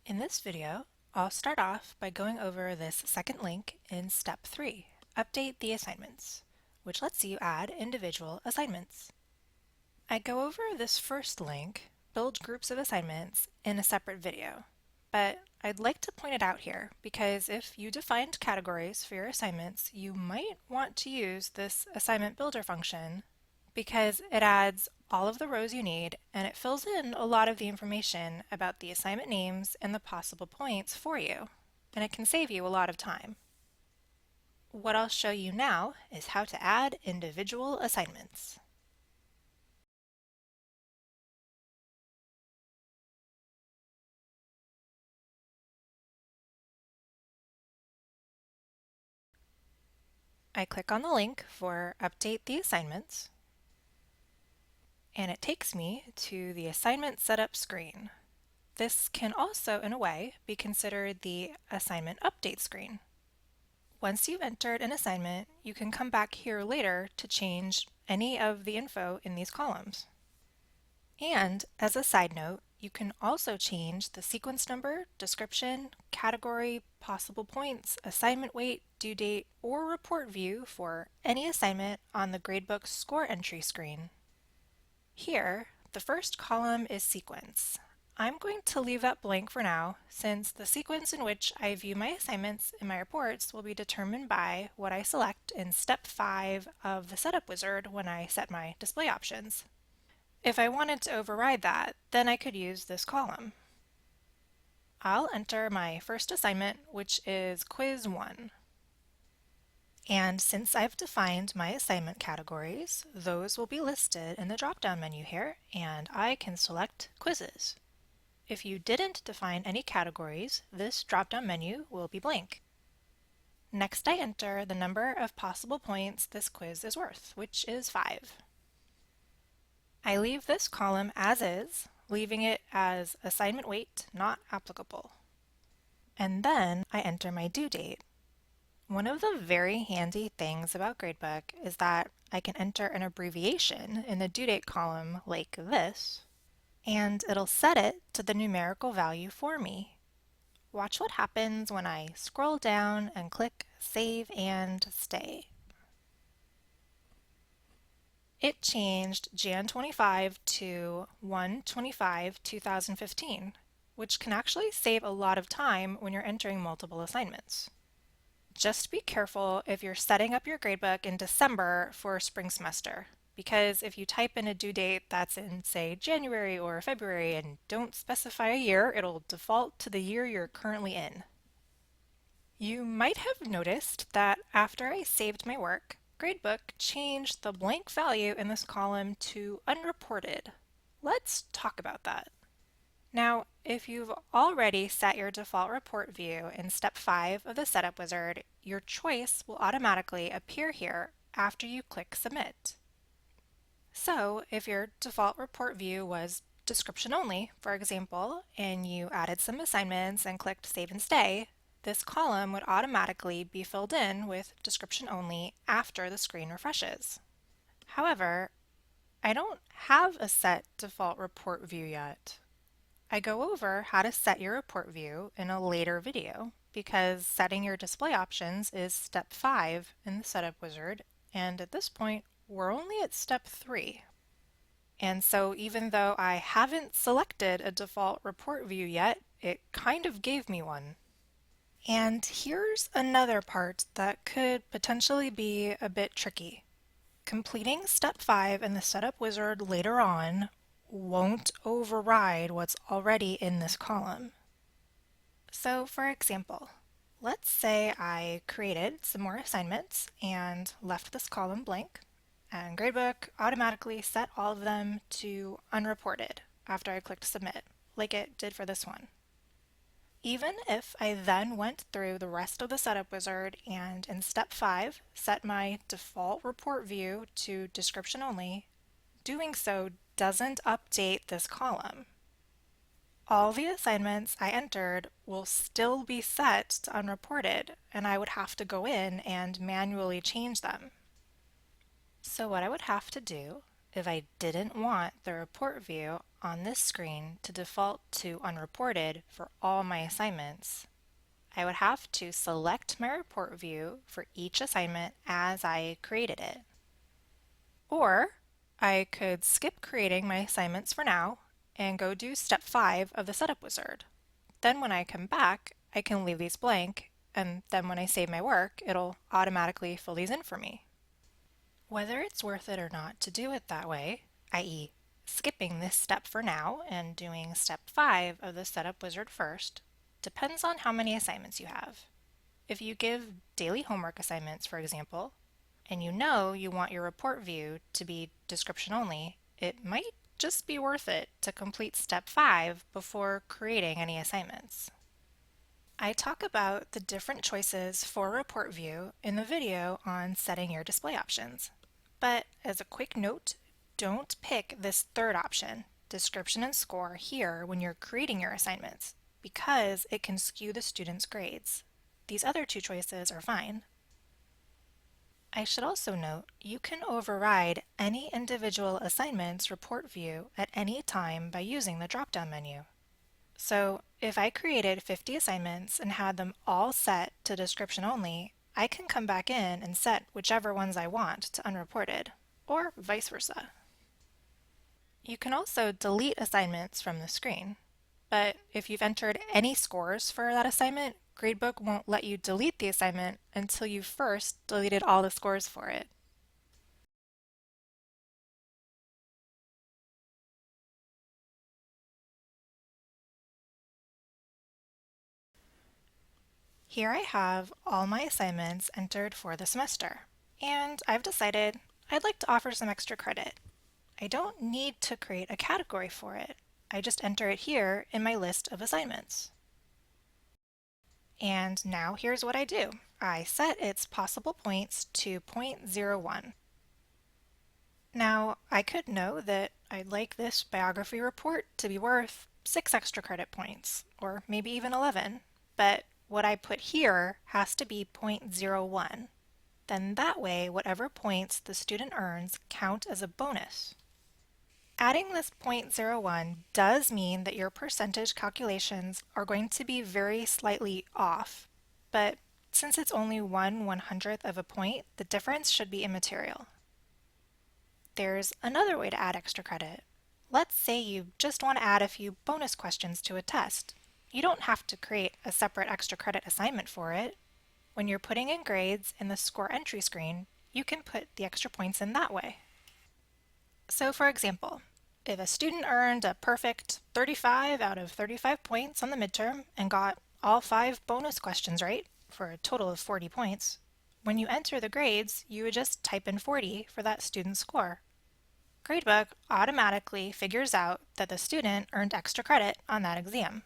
In this video, I'll start off by going over this second link in Step 3, Update the Assignments, which lets you add individual assignments. I go over this first link, Build Groups of Assignments, in a separate video, but I'd like to point it out here because if you defined categories for your assignments, you might want to use this Assignment Builder function because it adds all of the rows you need and it fills in a lot of the information about the assignment names and the possible points for you, and it can save you a lot of time. What I'll show you now is how to add individual assignments. I click on the link for Update the Assignments, and it takes me to the Assignment Setup screen. This can also, in a way, be considered the Assignment Update screen. Once you've entered an assignment, you can come back here later to change any of the info in these columns. And as a side note, you can also change the sequence number, description, category, possible points, assignment weight, due date, or report view for any assignment on the Gradebook score entry screen. Here, the first column is sequence. I'm going to leave that blank for now, since the sequence in which I view my assignments in my reports will be determined by what I select in Step 5 of the Setup Wizard when I set my display options. If I wanted to override that, then I could use this column. I'll enter my first assignment, which is Quiz 1. And since I've defined my assignment categories, those will be listed in the drop-down menu here, and I can select Quizzes. If you didn't define any categories, this drop-down menu will be blank. Next, I enter the number of possible points this quiz is worth, which is 5. I leave this column as is, leaving it as assignment weight not applicable. And then I enter my due date. One of the very handy things about Gradebook is that I can enter an abbreviation in the due date column like this, and it'll set it to the numerical value for me. Watch what happens when I scroll down and click Save and Stay. It changed Jan 25 to 1/25/2015, which can actually save a lot of time when you're entering multiple assignments. Just be careful if you're setting up your gradebook in December for a spring semester, because if you type in a due date that's in, say, January or February and don't specify a year, it'll default to the year you're currently in. You might have noticed that after I saved my work, Gradebook changed the blank value in this column to unreported. Let's talk about that. Now, if you've already set your default report view in Step 5 of the Setup Wizard, your choice will automatically appear here after you click Submit. So, if your default report view was description only, for example, and you added some assignments and clicked Save and Stay, this column would automatically be filled in with description only after the screen refreshes. However, I don't have a set default report view yet. I go over how to set your report view in a later video because setting your display options is Step 5 in the Setup Wizard, and at this point we're only at Step 3. And so even though I haven't selected a default report view yet, it kind of gave me one. And here's another part that could potentially be a bit tricky. Completing Step 5 in the Setup Wizard later on won't override what's already in this column. So for example, let's say I created some more assignments and left this column blank, and Gradebook automatically set all of them to unreported after I clicked Submit, like it did for this one. Even if I then went through the rest of the Setup Wizard and in Step 5 set my default report view to description only, doing so doesn't update this column. All the assignments I entered will still be set to unreported, and I would have to go in and manually change them. So what I would have to do, if I didn't want the report view on this screen to default to unreported for all my assignments, I would have to select my report view for each assignment as I created it. Or I could skip creating my assignments for now and go do step 5 of the setup wizard. Then when I come back, I can leave these blank, and then when I save my work, it'll automatically fill these in for me. Whether it's worth it or not to do it that way, i.e. skipping this step for now and doing step 5 of the setup wizard first, depends on how many assignments you have. If you give daily homework assignments, for example, and you know you want your report view to be description only, it might just be worth it to complete step 5 before creating any assignments. I talk about the different choices for report view in the video on setting your display options. But as a quick note, don't pick this third option, description and score, here when you're creating your assignments, because it can skew the student's grades. These other two choices are fine. I should also note you can override any individual assignment's report view at any time by using the drop-down menu. So if I created 50 assignments and had them all set to description only, I can come back in and set whichever ones I want to unreported, or vice versa. You can also delete assignments from the screen, but if you've entered any scores for that assignment, Gradebook won't let you delete the assignment until you've first deleted all the scores for it. Here I have all my assignments entered for the semester, and I've decided I'd like to offer some extra credit. I don't need to create a category for it. I just enter it here in my list of assignments. And now here's what I do. I set its possible points to 0.01. Now, I could know that I'd like this biography report to be worth 6 extra credit points, or maybe even 11, but what I put here has to be 0.01. Then that way, whatever points the student earns count as a bonus. Adding this 0.01 does mean that your percentage calculations are going to be very slightly off, but since it's only 1/100th of a point, the difference should be immaterial. There's another way to add extra credit. Let's say you just want to add a few bonus questions to a test. You don't have to create a separate extra credit assignment for it. When you're putting in grades in the score entry screen, you can put the extra points in that way. So for example, if a student earned a perfect 35 out of 35 points on the midterm and got all 5 bonus questions right, for a total of 40 points, when you enter the grades, you would just type in 40 for that student's score. Gradebook automatically figures out that the student earned extra credit on that exam.